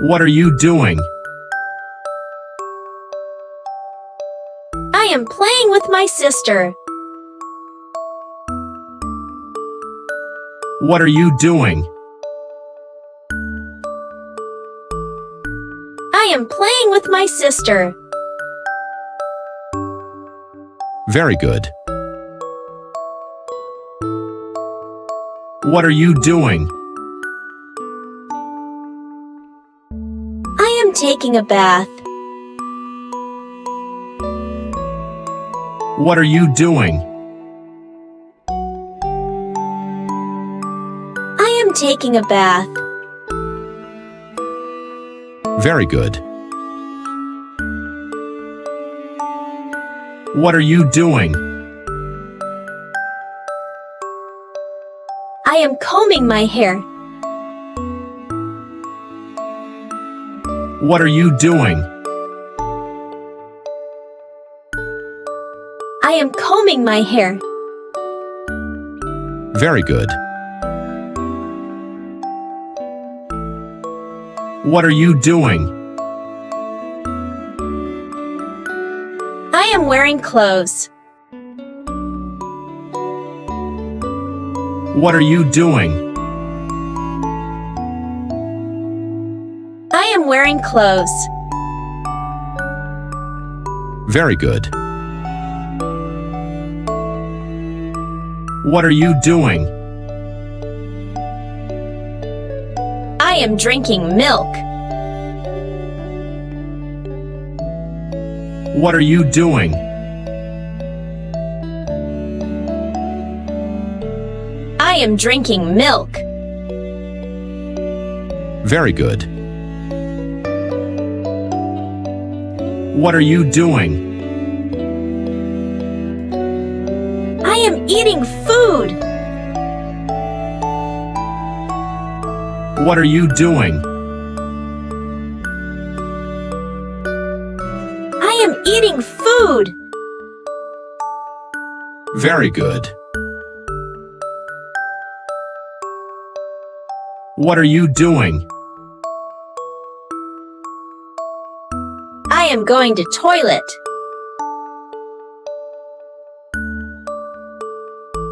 What are you doing? I am playing with my sister. What are you doing? I am playing with my sister. Very good. What are you doing? I am taking a bath. What are you doing? I am taking a bath. Very good. What are you doing? I am combing my hair. What are you doing? I am combing my hair. Very good. What are you doing? I am wearing clothes. What are you doing? I am wearing clothes. Very good. What are you doing? I am drinking milk. What are you doing? I am drinking milk. Very good. What are you doing? I am eating food. What are you doing? I am eating food. Very good. What are you doing? I am going to toilet.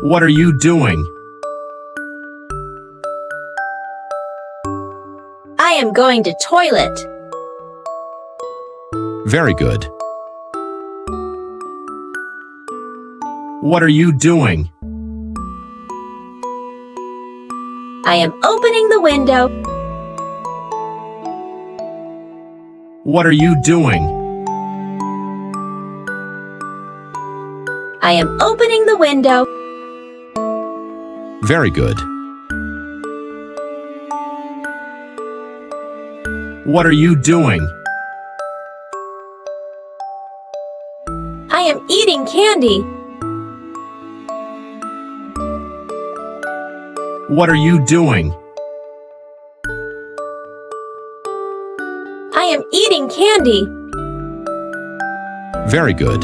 What are you doing? I am going to toilet. Very good. What are you doing? I am opening the window. What are you doing? I am opening the window. Very good. What are you doing? I am eating candy. What are you doing? I am eating candy. Very good.